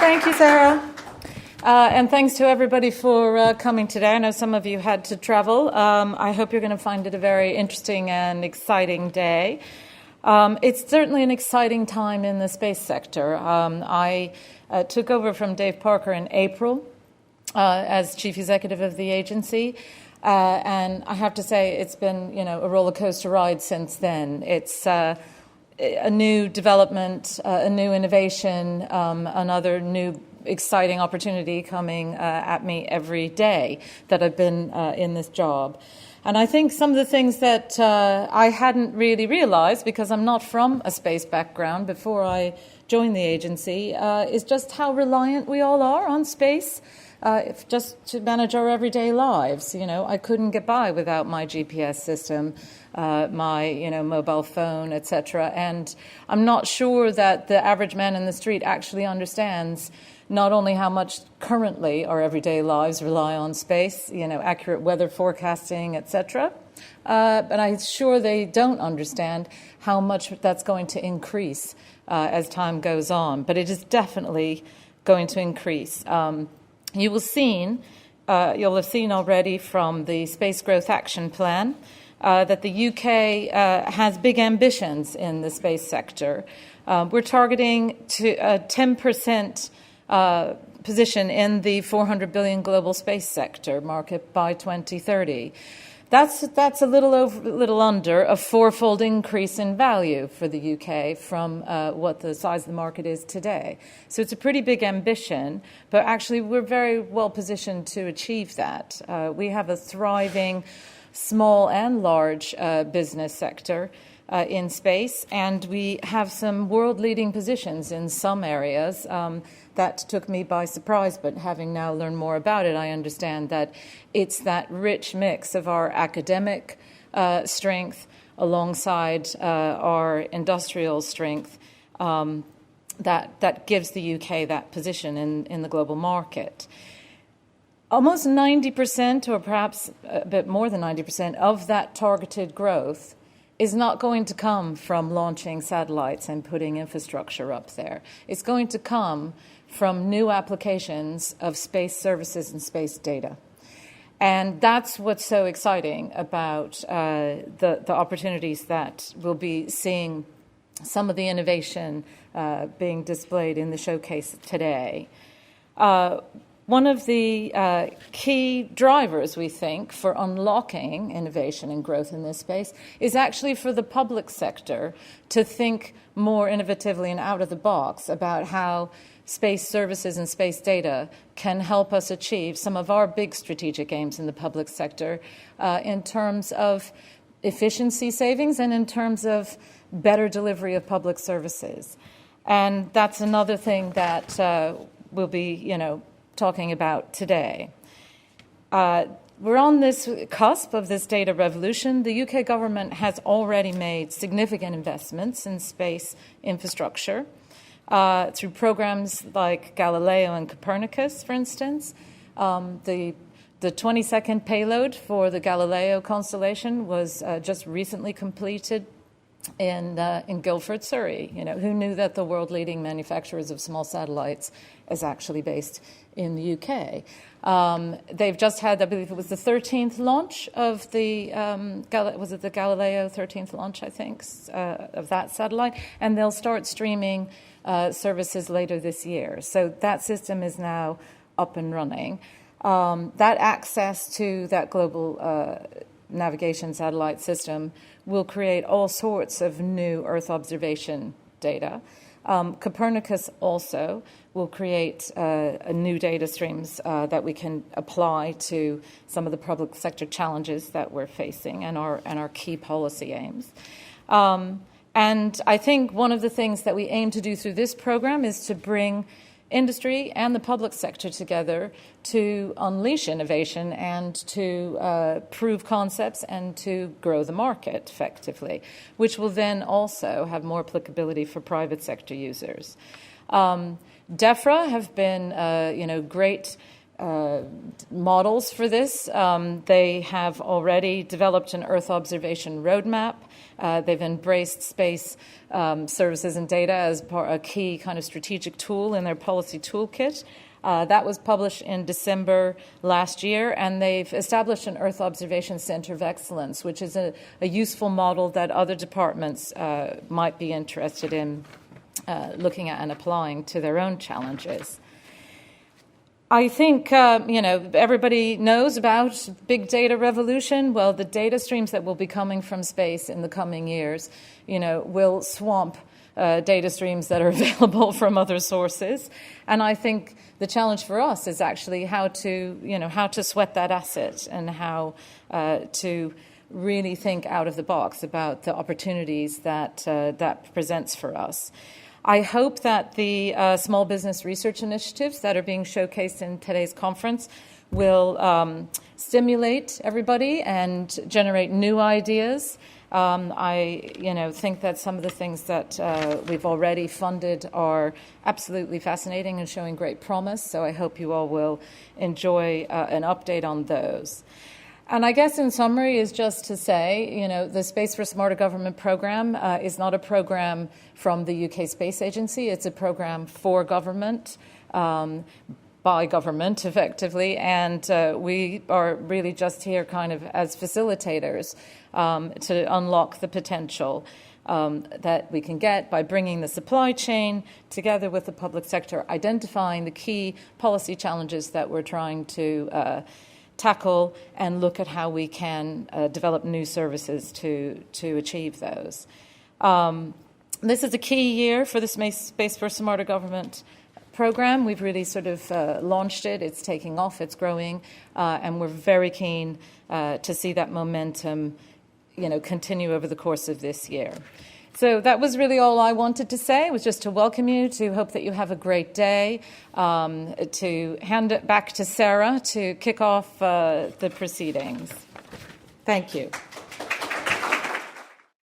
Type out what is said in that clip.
Thank you, Sarah. And thanks to everybody for coming today. I know some of you had to travel. I hope you're going to find it a very interesting and exciting day. It's certainly an exciting time in the space sector. I took over from Dave Parker in April as chief executive of the agency. And I have to say it's been, a roller coaster ride since then. It's a new development, a new innovation, another new exciting opportunity coming at me every day that I've been in this job. And I think some of the things that I hadn't really realized, because I'm not from a space background before I joined the agency, is just how reliant we all are on space. Just to manage our everyday lives. I couldn't get by without my GPS system, my, mobile phone, etc. And I'm not sure that the average man in the street actually understands not only how much currently our everyday lives rely on space, accurate weather forecasting, etc. But I'm sure they don't understand how much that's going to increase as time goes on. But it is definitely going to increase. You'll have seen already from the Space Growth Action Plan that the UK has big ambitions in the space sector. We're targeting to a 10% position in the 400 billion global space sector market by 2030. That's a little under a fourfold increase in value for the UK from what the size of the market is today. So it's a pretty big ambition, but actually we're very well positioned to achieve that. We have a thriving small and large business sector in space, and we have some world-leading positions in some areas. That took me by surprise, but having now learned more about it, I understand that it's that rich mix of our academic strength alongside our industrial strength that gives the UK that position in the global market. Almost 90%, or perhaps a bit more than 90%, of that targeted growth is not going to come from launching satellites and putting infrastructure up there. It's going to come from new applications of space services and space data. And that's what's so exciting about the opportunities that we'll be seeing some of the innovation being displayed in the showcase today. One of the key drivers, we think, for unlocking innovation and growth in this space is actually for the public sector to think more innovatively and out of the box about how space services and space data can help us achieve some of our big strategic aims in the public sector in terms of efficiency savings and in terms of better delivery of public services. And that's another thing that we'll be, talking about today. We're on this cusp of this data revolution. The UK government has already made significant investments in space infrastructure through programs like Galileo and Copernicus, for instance. The 22nd payload for the Galileo constellation was just recently completed in Guildford, Surrey. Who knew that the world-leading manufacturers of small satellites is actually based in the UK? They've just had, I believe it was the 13th launch of the, was it the Galileo 13th launch, I think, of that satellite? And they'll start streaming services later this year. So that system is now up and running. That access to that global navigation satellite system will create all sorts of new Earth observation data. Copernicus also will create new data streams that we can apply to some of the public sector challenges that we're facing and our key policy aims. And I think one of the things that we aim to do through this program is to bring industry and the public sector together to unleash innovation and to prove concepts and to grow the market effectively, which will then also have more applicability for private sector users. Defra have been, great models for this. They have already developed an Earth observation roadmap. They've embraced space services and data as a key kind of strategic tool in their policy toolkit. That was published in December last year, and they've established an Earth Observation Center of Excellence, which is a useful model that other departments might be interested in looking at and applying to their own challenges. I think, everybody knows about big data revolution. Well, the data streams that will be coming from space in the coming years, will swamp data streams that are available from other sources. And I think the challenge for us is actually how to sweat that asset and how to really think out of the box about the opportunities that presents for us. I hope that the small business research initiatives that are being showcased in today's conference will stimulate everybody and generate new ideas. I think that some of the things that we've already funded are absolutely fascinating and showing great promise. So I hope you all will enjoy an update on those. And I guess in summary is just to say, the Space for Smarter Government program is not a program from the UK Space Agency. It's a program for government, by government, effectively. And we are really just here kind of as facilitators to unlock the potential that we can get by bringing the supply chain together with the public sector, identifying the key policy challenges that we're trying to tackle and look at how we can develop new services to achieve those. This is a key year for the Space for Smarter Government program. We've really sort of launched it. It's taking off. It's growing. And we're very keen to see that momentum, continue over the course of this year. So that was really all I wanted to say. It was just to welcome you, to hope that you have a great day, to hand it back to Sarah to kick off the proceedings. Thank you.